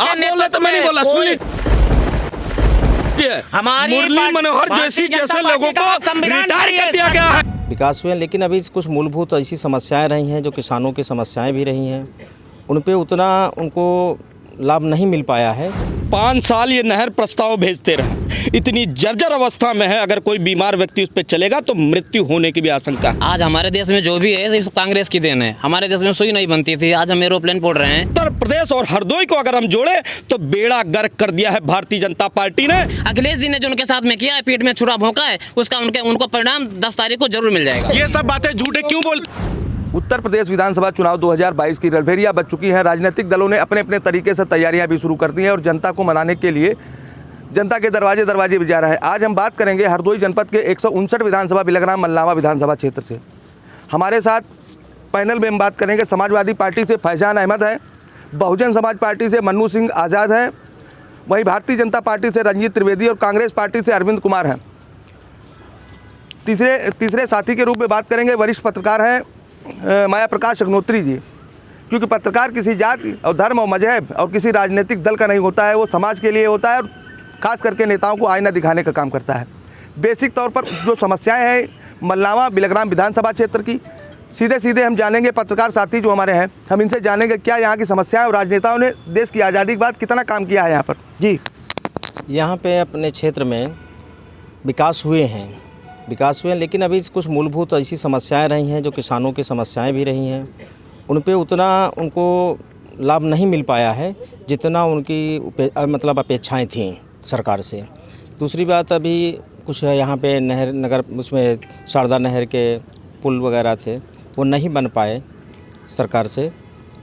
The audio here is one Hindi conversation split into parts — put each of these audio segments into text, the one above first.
आप बोल रहे तो मैं नहीं बोला, सुनिए। मुरली मनोहर जैसे लोगों को रिटायर कर दिया गया है। विकास हुए, लेकिन अभी कुछ मूलभूत ऐसी समस्याएं रही हैं जो किसानों की समस्याएं भी रही हैं, उन पे उतना उनको लाभ नहीं मिल पाया है। 5 साल ये नहर प्रस्ताव भेजते रहे, इतनी जर्जर अवस्था में है, अगर कोई बीमार व्यक्ति उस पर चलेगा तो मृत्यु होने की भी आशंका है। आज हमारे देश में जो भी है सिर्फ कांग्रेस की देन है। हमारे देश में सुई नहीं बनती थी, आज हम एरोप्लेन पोड़ रहे हैं। उत्तर प्रदेश और हरदोई को अगर हम जोड़े तो बेड़ा गर्क कर दिया है भारतीय जनता पार्टी ने। अखिलेश जी ने जो उनके साथ में किया है, पीठ में छुरा भोंका है, उसका उनको परिणाम 10 तारीख को जरूर मिल जाएगा। ये सब बातें झूठे क्यों बोल। उत्तर प्रदेश विधानसभा चुनाव 2022 की रणभेरियां बज चुकी हैं। राजनीतिक दलों ने अपने अपने तरीके से तैयारियां भी शुरू कर दी हैं और जनता को मनाने के लिए जनता के दरवाजे बजा रहा है। आज हम बात करेंगे हरदोई जनपद के 159 विधानसभा बिलग्राम मल्लावा विधानसभा क्षेत्र से। हमारे साथ पैनल में हम बात करेंगे समाजवादी पार्टी से फैजान अहमद है, बहुजन समाज पार्टी से मन्नू सिंह आज़ाद है, वहीं भारतीय जनता पार्टी से रंजीत त्रिवेदी और कांग्रेस पार्टी से अरविंद कुमार हैं। तीसरे साथी के रूप में बात करेंगे वरिष्ठ पत्रकार हैं माया प्रकाश अग्नोत्री जी। क्योंकि पत्रकार किसी जाति और धर्म और मजहब और किसी राजनीतिक दल का नहीं होता है, वो समाज के लिए होता है और ख़ास करके नेताओं को आईना दिखाने का काम करता है। बेसिक तौर पर जो समस्याएं हैं मल्लावा बिलग्राम विधानसभा क्षेत्र की, सीधे हम जानेंगे। पत्रकार साथी जो हमारे हैं, हम इनसे जानेंगे क्या यहाँ की समस्याएं और राजनेताओं ने देश की आज़ादी के बाद कितना काम किया है यहाँ पर। जी, यहाँ पे अपने क्षेत्र में विकास हुए हैं, लेकिन अभी कुछ मूलभूत ऐसी समस्याएं रही हैं जो किसानों की समस्याएं भी रही हैं, उन पे उतना उनको लाभ नहीं मिल पाया है जितना उनकी मतलब अपेक्षाएं थीं सरकार से। दूसरी बात, अभी कुछ यहाँ पे नगर उसमें शारदा नहर के पुल वगैरह थे, वो नहीं बन पाए सरकार से।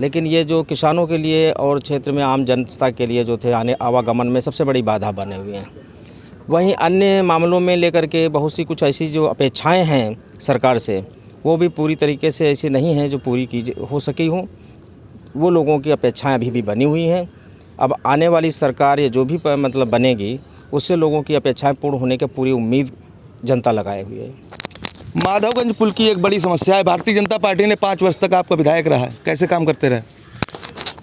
लेकिन ये जो किसानों के लिए और क्षेत्र में आम जनता के लिए जो थे आवागमन में सबसे बड़ी बाधा बने हुए हैं। वहीं अन्य मामलों में लेकर के बहुत सी कुछ ऐसी जो अपेक्षाएं हैं सरकार से, वो भी पूरी तरीके से ऐसी नहीं हैं जो पूरी की हो सकी हों। वो लोगों की अपेक्षाएं अभी भी बनी हुई हैं। अब आने वाली सरकार या जो भी मतलब बनेगी, उससे लोगों की अपेक्षाएं पूर्ण होने की पूरी उम्मीद जनता लगाए हुई है। माधवगंज पुल की एक बड़ी समस्या है। भारतीय जनता पार्टी ने 5 वर्ष तक आपका विधायक रहा है, कैसे काम करते रहे?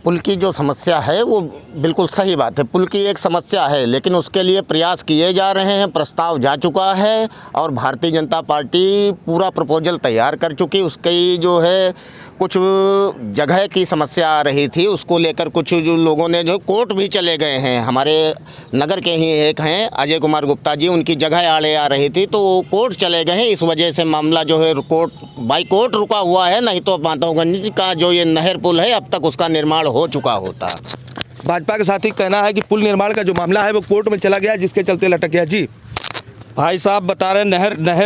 पुल की जो समस्या है वो बिल्कुल सही बात है, पुल की एक समस्या है, लेकिन उसके लिए प्रयास किए जा रहे हैं। प्रस्ताव जा चुका है और भारतीय जनता पार्टी पूरा प्रपोजल तैयार कर चुकी। उसकी जो है कुछ जगह की समस्या आ रही थी, उसको लेकर कुछ जो लोगों ने जो कोर्ट भी चले गए हैं। हमारे नगर के ही एक हैं अजय कुमार गुप्ता जी, उनकी जगह आड़े आ रही थी तो वो कोर्ट चले गए हैं। इस वजह से मामला जो है बाई कोर्ट रुका हुआ है, नहीं तो माधवगंज का जो ये नहर पुल है अब तक उसका निर्माण हो चुका होता। भाजपा के साथ ही कहना है कि पुल निर्माण का जो मामला है वो कोर्ट में चला गया, जिसके चलते लटक गया। जी भाई साहब बता रहे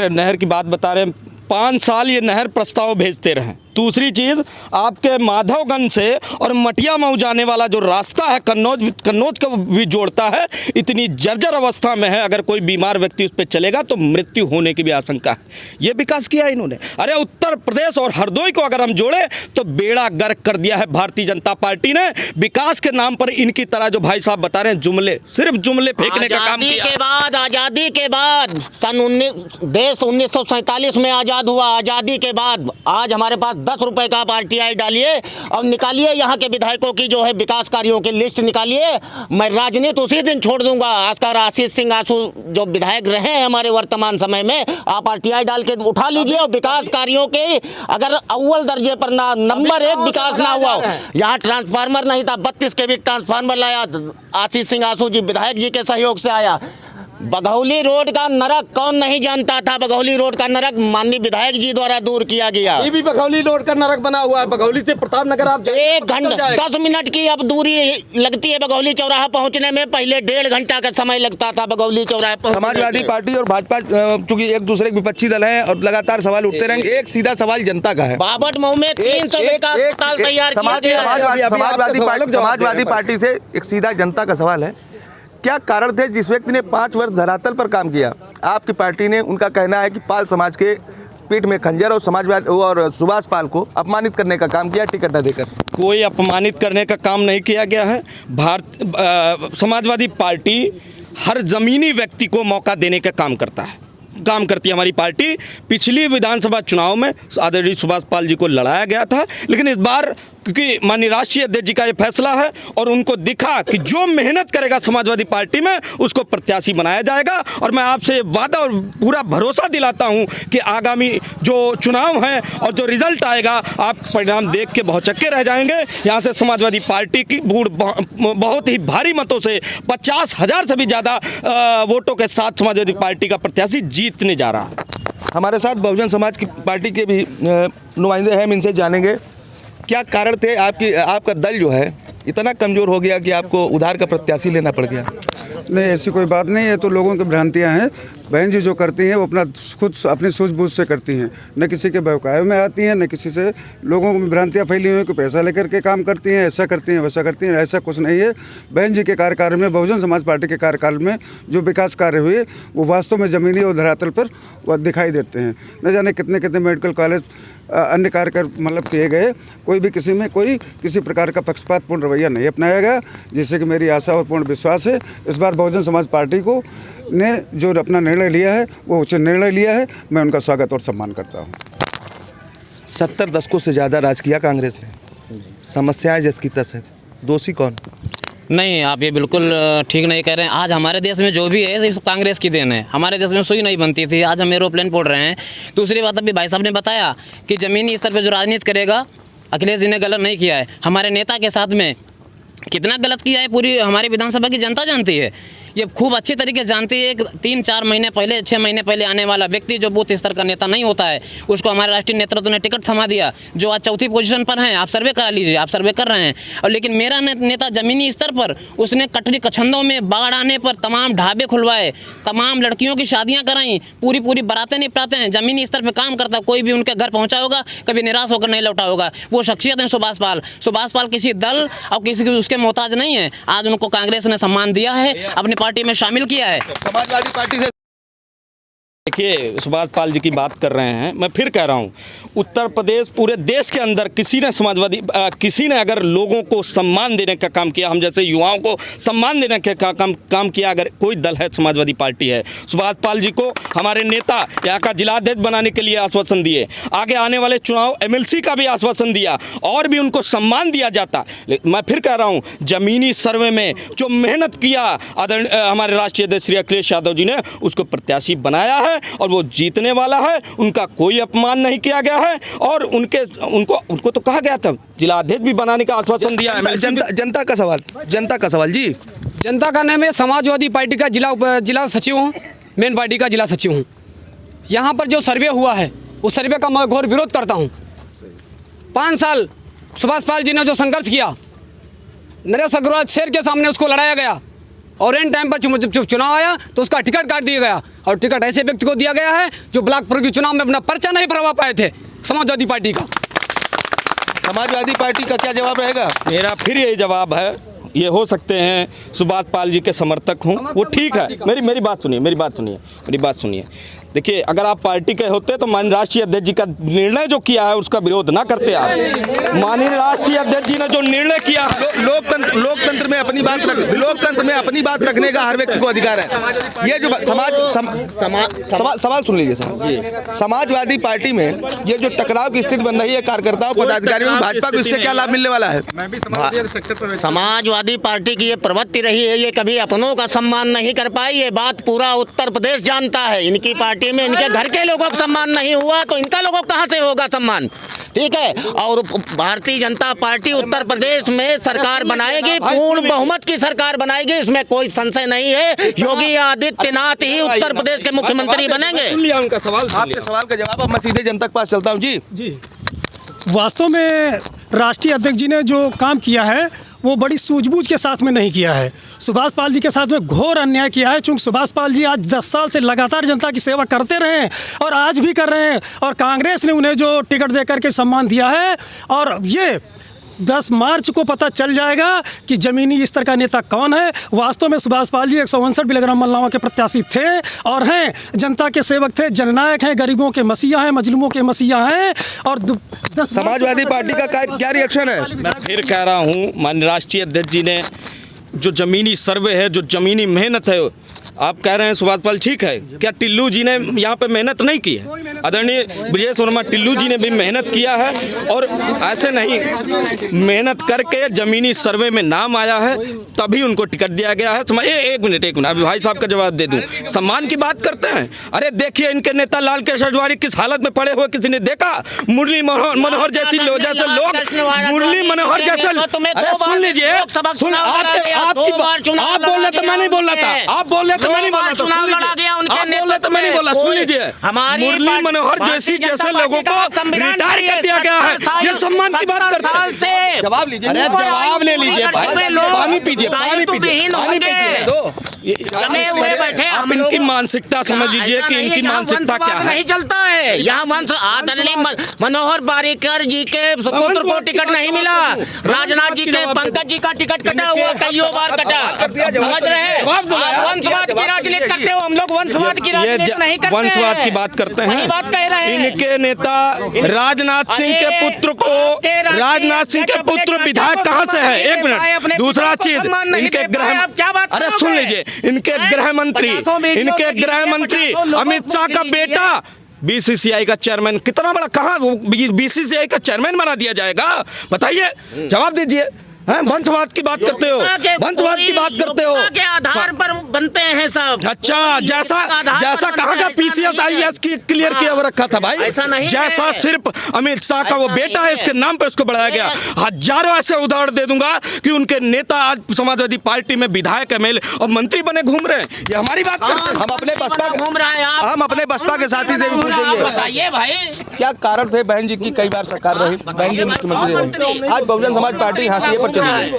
नहर की बात बता रहे हैं। 5 साल ये नहर प्रस्ताव भेजते रहे। दूसरी चीज़, आपके माधवगंज से और मटिया मऊ जाने वाला जो रास्ता है कन्नौज को भी जोड़ता है, इतनी जर्जर अवस्था में है, अगर कोई बीमार व्यक्ति उस पर चलेगा तो मृत्यु होने की भी आशंका है। ये विकास किया इन्होंने। अरे उत्तर प्रदेश और हरदोई को अगर हम जोड़े तो बेड़ा गर्क कर दिया है भारतीय जनता पार्टी ने। विकास के नाम पर इनकी तरह जो भाई साहब बता रहे हैं जुमले, सिर्फ जुमले फेंकने का काम किया। आज़ादी के बाद देश 1947 में आज़ाद हुआ। आज़ादी के बाद आज हमारे पास 10 रुपए का आप RTI डालिए और निकालिए यहाँ के विधायकों की जो है विकास कार्यों की लिस्ट निकालिए। मैं राजनीति उसी दिन छोड़ दूंगा। आजकल आशीष सिंह आंसू जो विधायक रहे हैं हमारे वर्तमान समय में, आप RTI डाल के उठा लीजिए और विकास कार्यों के अगर अव्वल दर्जे पर ना नंबर 1 विकास ना हुआ हो। यहाँ ट्रांसफार्मर नहीं था, 32 kV ट्रांसफार्मर लाया आशीष सिंह आंसू जी विधायक जी के सहयोग से आया। बघौली रोड का नरक कौन नहीं जानता था? बघौली रोड का नरक माननीय विधायक जी द्वारा दूर किया गया। ये भी बघौली रोड का नरक बना हुआ है। बघौली से प्रताप नगर आप 1 घंटा 10 मिनट की अब दूरी लगती है बघौली चौराहा पहुंचने में। पहले 1.5 घंटा का समय लगता था बघौली चौराहे। समाजवादी पार्टी और भाजपा चूंकि एक दूसरे के विपक्षी दल हैं और लगातार सवाल उठते रहेंगे, एक सीधा सवाल जनता का है। बाबट मऊ में 300 अस्पताल तैयार किया गया है। समाजवादी पार्टी से एक सीधा जनता का सवाल है, क्या कारण थे जिस व्यक्ति ने 5 वर्ष धरातल पर काम किया? आपकी पार्टी ने, उनका कहना है कि पाल समाज के पीठ में खंजर और समाजवादी और सुभाष पाल को अपमानित करने का काम किया टिकट न देकर। कोई अपमानित करने का काम नहीं किया गया है। समाजवादी पार्टी हर ज़मीनी व्यक्ति को मौका देने का काम करती है हमारी पार्टी। पिछली विधानसभा चुनाव में आदरणीय सुभाष पाल जी को लड़ाया गया था, लेकिन इस बार क्योंकि माननीय राष्ट्रीय अध्यक्ष जी का ये फैसला है और उनको दिखा कि जो मेहनत करेगा समाजवादी पार्टी में उसको प्रत्याशी बनाया जाएगा। और मैं आपसे वादा और पूरा भरोसा दिलाता हूं कि आगामी जो चुनाव हैं और जो रिजल्ट आएगा आप परिणाम देख के बहुचक्के रह जाएंगे। यहाँ से समाजवादी पार्टी की बहुत ही भारी मतों से 50,000 से भी ज़्यादा वोटों के साथ समाजवादी पार्टी का प्रत्याशी जीतने जा रहा है। हमारे साथ बहुजन समाज की पार्टी के भी नुमाइंदे हैं, हम इनसे जानेंगे क्या कारण थे आपका दल जो है इतना कमज़ोर हो गया कि आपको उधार का प्रत्याशी लेना पड़ गया। नहीं, ऐसी कोई बात नहीं है, तो लोगों की भ्रांतियां हैं। बहन जी जो करती हैं वो खुद अपनी सूझबूझ से करती हैं, न किसी के बहकावे में आती हैं, न किसी से लोगों में भ्रांतियां फैली हुई हैं कि पैसा लेकर के काम करती हैं, ऐसा करती हैं वैसा करती हैं। ऐसा कुछ नहीं है। बहन जी के कार्यकाल में, बहुजन समाज पार्टी के कार्यकाल में जो विकास कार्य हुए वो वास्तव में ज़मीनी और धरातल पर वह दिखाई देते हैं। न जाने कितने कितने मेडिकल कॉलेज अन्य कार्य मतलब किए गए, कोई भी किसी प्रकार का पक्षपातपूर्ण रवैया नहीं अपनाया गया, जिससे कि मेरी आशा और पूर्ण विश्वास है इस बार बहुजन समाज पार्टी को ने जो अपना निर्णय लिया है वो उचित निर्णय लिया है। मैं उनका स्वागत और सम्मान करता हूँ। 70 दशकों से ज़्यादा राज किया कांग्रेस ने, समस्याएं जिसकी तस है, दोषी कौन? नहीं, आप ये बिल्कुल ठीक नहीं कह रहे हैं। आज हमारे देश में जो भी है सिर्फ कांग्रेस की देन है। हमारे देश में सुई नहीं बनती थी, आज हम एरोप्लेन पोड़ रहे हैं। दूसरी बात, अभी भाई साहब ने बताया कि ज़मीनी स्तर पर जो राजनीति करेगा, अखिलेश जी ने गलत नहीं किया है। हमारे नेता के साथ में कितना गलत किया है पूरी हमारी विधानसभा की जनता जानती है। ये खूब अच्छे तरीके से जानती है। 3-4 महीने पहले, 6 महीने पहले आने वाला व्यक्ति जो बूथ स्तर का नेता नहीं होता है, उसको हमारे राष्ट्रीय नेतृत्व ने टिकट थमा दिया, जो आज चौथी पोजीशन पर हैं। आप सर्वे करा लीजिए, आप सर्वे कर रहे हैं। और लेकिन मेरा नेता ज़मीनी स्तर पर उसने कटरी कछंदों में बाढ़ आने पर तमाम ढाबे खुलवाए, तमाम लड़कियों की शादियाँ कराई, पूरी बारातें निपटाते हैं, ज़मीनी स्तर पर काम करता है। कोई भी उनके घर पहुँचा होगा, कभी निराश होकर नहीं लौटा होगा। वो शख्सियत है सुभाष पाल किसी दल और किसी उसके मोहताज नहीं है। आज उनको कांग्रेस ने सम्मान दिया है, अपनी पार्टी में शामिल किया है। समाजवादी पार्टी से देखिए, सुभाष पाल जी की बात कर रहे हैं। मैं फिर कह रहा हूँ, उत्तर प्रदेश पूरे देश के अंदर किसी ने अगर लोगों को सम्मान देने का काम किया, हम जैसे युवाओं को सम्मान देने का काम किया, अगर कोई दल है समाजवादी पार्टी है। सुभाष पाल जी को हमारे नेता यहाँ का जिलाध्यक्ष बनाने के लिए आश्वासन दिए, आगे आने वाले चुनाव MLC का भी आश्वासन दिया और भी उनको सम्मान दिया जाता। मैं फिर कह रहा हूँ, ज़मीनी सर्वे में जो मेहनत किया हमारे राष्ट्रीय अध्यक्ष श्री अखिलेश यादव जी ने, उसको प्रत्याशी बनाया है और वो जीतने वाला है। उनका कोई अपमान नहीं किया गया है और उनको तो कहा गया था जिलाध्यक्ष भी बनाने का आश्वासन दिया है। जनता का सवाल जी। जनता का नाम है, समाजवादी पार्टी का जिला सचिव हूँ, मेन पार्टी का जिला सचिव हूँ। यहाँ पर जो सर्वे हुआ है उस सर्वे का मैं घोर विरोध करता हूँ। 5 साल सुभाष पाल जी ने जो संघर्ष किया, नरेश अग्रवाल शेर के सामने उसको लड़ाया गया और एंड टाइम पर जब चुनाव आया तो उसका टिकट काट दिया गया और टिकट ऐसे व्यक्ति को दिया गया है जो ब्लॉक पर के चुनाव में अपना पर्चा नहीं भरवा पाए थे। समाजवादी पार्टी का क्या जवाब रहेगा? मेरा फिर यही जवाब है, ये हो सकते हैं सुभाष पाल जी के समर्थक हों, वो ठीक है। मेरी बात सुनिए। देखिए, अगर आप पार्टी के होते तो माननीय राष्ट्रीय अध्यक्ष जी का निर्णय जो किया है उसका विरोध ना करते आप। माननीय राष्ट्रीय अध्यक्ष जी ने जो निर्णय किया, लोकतंत्र में अपनी बात रखने का हर व्यक्ति को अधिकार है। ये जो सवाल सुन लीजिए सर, समाजवादी पार्टी में ये जो टकराव की स्थिति बन रही है कार्यकर्ताओं पदाधिकारियों में, भाजपा को इससे क्या लाभ मिलने वाला है? समाजवादी पार्टी की ये प्रवृत्ति रही है, ये कभी अपनों का सम्मान नहीं कर पाई। ये बात पूरा उत्तर प्रदेश जानता है। इनकी पार्टी में इनके घर के लोगों का सम्मान नहीं हुआ तो इनका लोगों कहां से होगा सम्मान? ठीक है। और भारतीय जनता पार्टी उत्तर प्रदेश में सरकार बनाएगी, पूर्ण बहुमत की सरकार बनाएगी, इसमें कोई संशय नहीं है। योगी आदित्यनाथ ही उत्तर प्रदेश के मुख्यमंत्री बनेंगे। उनका सवाल, आपके सवाल का जवाब अब मैं सीधे जनता के पास चलता हूँ। जी, वास्तव में राष्ट्रीय अध्यक्ष जी ने जो काम किया है वो बड़ी सूझबूझ के साथ में नहीं किया है। सुभाष पाल जी के साथ में घोर अन्याय किया है। चूँकि सुभाष पाल जी आज 10 साल से लगातार जनता की सेवा करते रहे हैं और आज भी कर रहे हैं, और कांग्रेस ने उन्हें जो टिकट देकर के सम्मान दिया है, और ये 10 मार्च को पता चल जाएगा कि ज़मीनी स्तर का नेता कौन है। वास्तव में सुभाष पाल जी 159 बिलिग्राम मल्लावा के प्रत्याशी थे और हैं, जनता के सेवक थे, जननायक हैं, गरीबों के मसीहा हैं, मजलूमों के मसीहा हैं। और समाजवादी पार्टी का क्या रिएक्शन है? मैं फिर कह रहा हूँ, माननीय राष्ट्रीय अध्यक्ष जी ने जो ज़मीनी सर्वे है, जो ज़मीनी मेहनत है, आप कह रहे हैं सुभाष पाल ठीक है, क्या टिल्लू जी ने यहाँ पे मेहनत नहीं की है? आदरणीय ब्रजेश वर्मा टिल्लू जी ने भी मेहनत किया है और ऐसे नहीं मेहनत करके ज़मीनी सर्वे में नाम आया है तभी उनको टिकट दिया गया है। एक मिनट अभी भाई साहब का जवाब दे दूं। सम्मान की बात करते हैं, अरे देखिए इनके नेता लाल कृष्ण आडवाणी किस हालत में पड़े हुए किसी ने देखा? मुरली मनोहर जैसे लोग, मुरली मनोहर जैसे, सुन लीजिए, आप बोल रहे तो मैं नहीं बोल रहा था, आप बोल रहे तो मैं नहीं बोल रहा था, मैं नहीं बोला, सुन लीजिए, मुरली मनोहर जैसे लोगों को रिटायर कर दिया गया है, ये सम्मान की बात करते हैं। जवाब लीजिए, अरे जवाब ले लीजिए, पानी पीजिए, पानी पीजिए। आप इनकी मानसिकता समझ लीजिए कि इनकी मानसिकता क्या है। नहीं चलता है यहाँ वंश। आदरणीय मनोहर पारीकर जी के सुपुत्र को टिकट नहीं मिला, राजनाथ जी के पंकज जी का टिकट कटा हुआ, कई बार कटा। समझ रहे हैं, वंशवाद की राजनीति करते हो, हम लोग वंशवाद की राजनीति नहीं करते, वंशवाद की बात करते हैं। बात कह रहे हैं इनके नेता राजनाथ सिंह के पुत्र को, राजनाथ सिंह के पुत्र विधायक कहाँ से है? एक मिनट, दूसरा चीज इनके गृह, अरे सुन लीजिए, इनके गृह मंत्री अमित शाह का बेटा बीसीसीआई का चेयरमैन, कितना बड़ा, कहाँ बीसीसीआई का चेयरमैन बना दिया जाएगा? बताइए, जवाब दीजिए। वंशवाद की बात करते हो, वंशवाद की बात करते हो, के आधार पर बनते हैं सब। अच्छा, जैसा कहाँ का पीसीएस आईएएस की क्लियर किया हुआ रखा था भाई, ऐसा नहीं जैसा सिर्फ अमित शाह का वो बेटा है इसके नाम पे उसको बढ़ाया गया। हजारों ऐसे उदाहरण दे दूंगा कि उनके नेता आज समाजवादी पार्टी में विधायक, एमएलए और मंत्री बने घूम रहे हैं। ये हमारी बात करते हैं। हम अपने बसपा घूम रहा है, हम अपने बसपा के साथी से भी पूछेंगे, बताइए भाई क्या कारण थे बहन जी की कई बार सरकार रही, बहन जी मुख्यमंत्री रही, आज बहुजन समाज पार्टी हाशिए पर चली गई।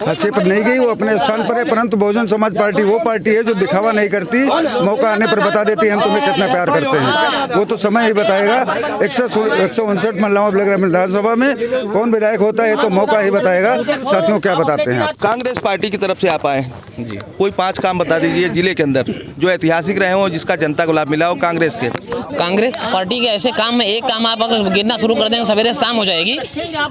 हाशिए पर नहीं गई, वो अपने स्थान पर है, परंतु बहुजन समाज पार्टी वो पार्टी है जो दिखावा नहीं करती, मौका आने पर बता देती है हम तुम्हें कितना प्यार करते हैं। वो तो समय ही बताएगा। 159 महिलाओं विधानसभा में कौन विधायक होता है तो मौका ही बताएगा। साथियों, क्या बताते हैं आप? कांग्रेस पार्टी की तरफ से आप आए जी, कोई 5 काम बता दीजिए जिले के अंदर जो ऐतिहासिक रहे हो, जिसका जनता को लाभ मिला हो कांग्रेस के। कांग्रेस पार्टी के ऐसे काम में एक काम आप अगर गिनना शुरू कर देंगे सवेरे शाम हो जाएगी।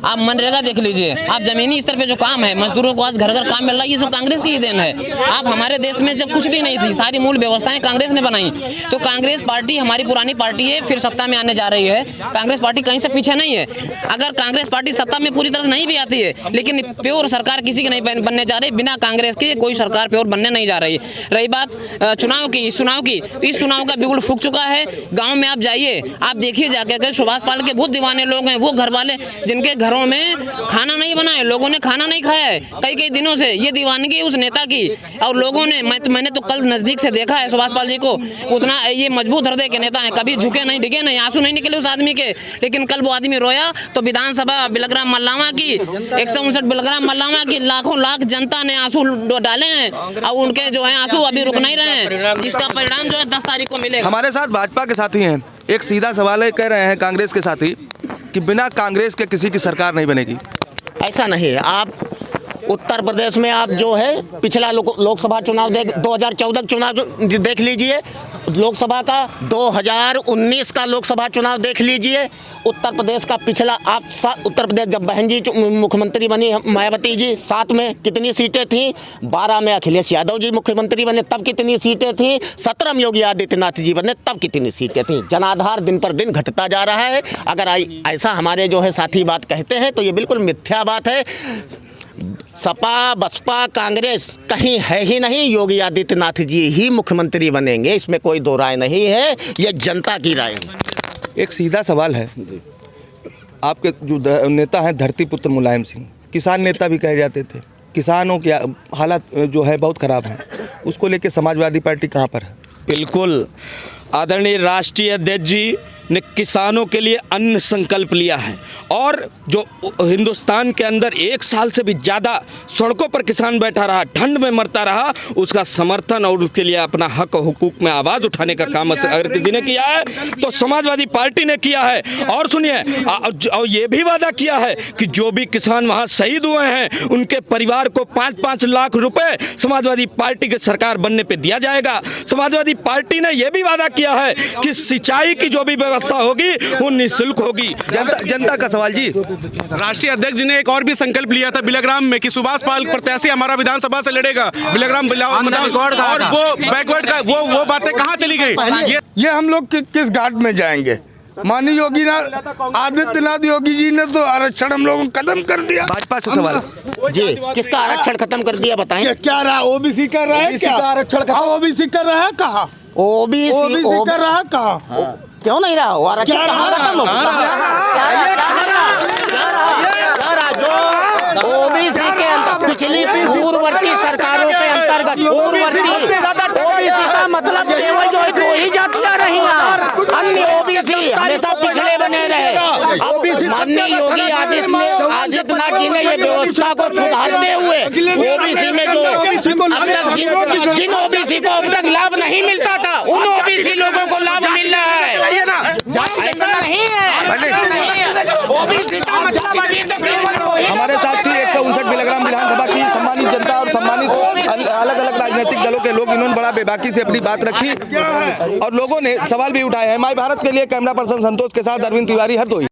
आप मनरेगा देख लीजिए, आप जमीनी स्तर पे जो काम है, मजदूरों को आज घर घर काम मिल रहा है, ये सब कांग्रेस की ही देन है। आप हमारे देश में जब कुछ भी नहीं थी, सारी मूल व्यवस्थाएं कांग्रेस ने बनाई, तो कांग्रेस पार्टी हमारी पुरानी पार्टी है, फिर सत्ता में आने जा रही है। कांग्रेस पार्टी कहीं से पीछे नहीं है। अगर कांग्रेस पार्टी सत्ता में पूरी तरह से नहीं भी आती है, लेकिन प्योर सरकार किसी की नहीं बनने जा रही, बिना कांग्रेस के कोई सरकार प्योर बनने नहीं जा रही। रही बात चुनाव की, इस चुनाव का बिल्कुल फूक चुका है। गाँव में आप जाइए, आप देखिए जाकर, सुभाष पाल के बहुत दीवाने लोग हैं, वो घर वाले जिनके घरों में खाना नहीं बना है, लोगों ने खाना नहीं खाया है कई दिनों से। ये दीवानगी उस नेता की, और लोगों ने, मैंने तो कल नजदीक से देखा है सुभाष पाल जी को, उतना ये मजबूत हृदय के नेता हैं, कभी झुके नहीं, डिगे नहीं, आंसू नहीं निकले उस आदमी के। लेकिन कल वो आदमी रोया तो विधानसभा बिलग्राम मल्लावा की 159 बिलग्राम मल्लावा की लाखों लाख जनता ने आंसू डाले हैं, और उनके जो है आंसू अभी रुक नहीं रहे हैं, जिसका परिणाम जो है 10 तारीख को मिलेगा। हमारे साथ भाजपा के साथी हैं, एक सीधा सवाल है, कह रहे हैं कांग्रेस के साथी कि बिना कांग्रेस के किसी की सरकार नहीं बनेगी। ऐसा नहीं है। आप उत्तर प्रदेश में आप जो है पिछला लोकसभा चुनाव 2014 चुनाव देख लीजिए, लोकसभा का 2019 का लोकसभा चुनाव देख लीजिए, उत्तर प्रदेश का पिछला, आप उत्तर प्रदेश जब बहन जी मुख्यमंत्री बनी मायावती जी, 7 में कितनी सीटें थीं? 12 में अखिलेश यादव जी मुख्यमंत्री बने तब कितनी सीटें थीं? 17 में योगी आदित्यनाथ जी बने तब कितनी सीटें थीं? जनाधार दिन पर दिन घटता जा रहा है। अगर ऐसा हमारे जो है साथी बात कहते हैं तो ये बिल्कुल मिथ्या बात है। सपा, बसपा, कांग्रेस कहीं है ही नहीं, योगी आदित्यनाथ जी ही मुख्यमंत्री बनेंगे, इसमें कोई दो राय नहीं है, ये जनता की राय है। एक सीधा सवाल है, आपके जो नेता हैं धरतीपुत्र मुलायम सिंह, किसान नेता भी कहे जाते थे, किसानों की हालत जो है बहुत ख़राब है, उसको लेके समाजवादी पार्टी कहाँ पर है? बिल्कुल, आदरणीय राष्ट्रीय अध्यक्ष जी ने किसानों के लिए अन्न संकल्प लिया है, और जो हिंदुस्तान के अंदर 1 साल से भी ज़्यादा सड़कों पर किसान बैठा रहा, ठंड में मरता रहा, उसका समर्थन और उसके लिए अपना हक हुकूक में आवाज़ उठाने का काम अगर किसी ने किया है तो समाजवादी पार्टी ने किया है। और सुनिए, और ये भी वादा किया है कि जो भी किसान वहाँ शहीद हुए हैं उनके परिवार को 5-5 लाख रुपए समाजवादी पार्टी के सरकार बनने पर दिया जाएगा। समाजवादी पार्टी ने यह भी वादा किया है कि सिंचाई की जो भी व्यवस्था व्यवस्था होगी वो निःशुल्क होगी। जनता का सवाल जी। राष्ट्रीय अध्यक्ष जी ने एक और भी संकल्प लिया था बिलग्राम में कि सुभाष पाल प्रत्याशी हमारा विधानसभा से लड़ेगा बिलग्राम और वो बैकवर्ड का वो बातें कहाँ चली गई? ये हम लोग किस घाट में जाएंगे? माननीय योगी आदित्यनाथ योगी जी ने तो आरक्षण हम लोगों को खत्म कर दिया। भाजपा से सवाल जी, किसका आरक्षण खत्म कर दिया बताएं? क्या रहा? ओबीसी कर रहा है क्या? आरक्षण ओबीसी कर रहा है कहाँ? ओबीसी कर रहा है कहाँ? क्यों नहीं रहा? वो आरक्षण कहाँ खत्म जो ओबीसी के पिछली पूर्ववर्ती सरकारों के अंतर्गत ओबीसी का मतलब केवल जो है दो ही जातियां रही, अन्य ओबीसी हमेशा पिछड़े बने रहे। अब माननीय योगी आदित्यनाथ जी ने ये व्यवस्था को सुधारते हुए ओबीसी में जो अब तक जिन ओबीसी को अब तक लाभ नहीं मिलता था उन ओबीसी लोगों को लाभ मिल रहा है। ऐसा नहीं है। ओबीसी का मतलब अभी तक हमारे साथ थी 159 बिलग्राम विधानसभा की सम्मानित जनता और सम्मानित अलग अलग राजनीतिक दलों के लोग। इन्होंने बड़ा बेबाकी से अपनी बात रखी और लोगों ने सवाल भी उठाए हैं। माय भारत के लिए कैमरा पर्सन संतोष के साथ अरविंद तिवारी, हरदोई।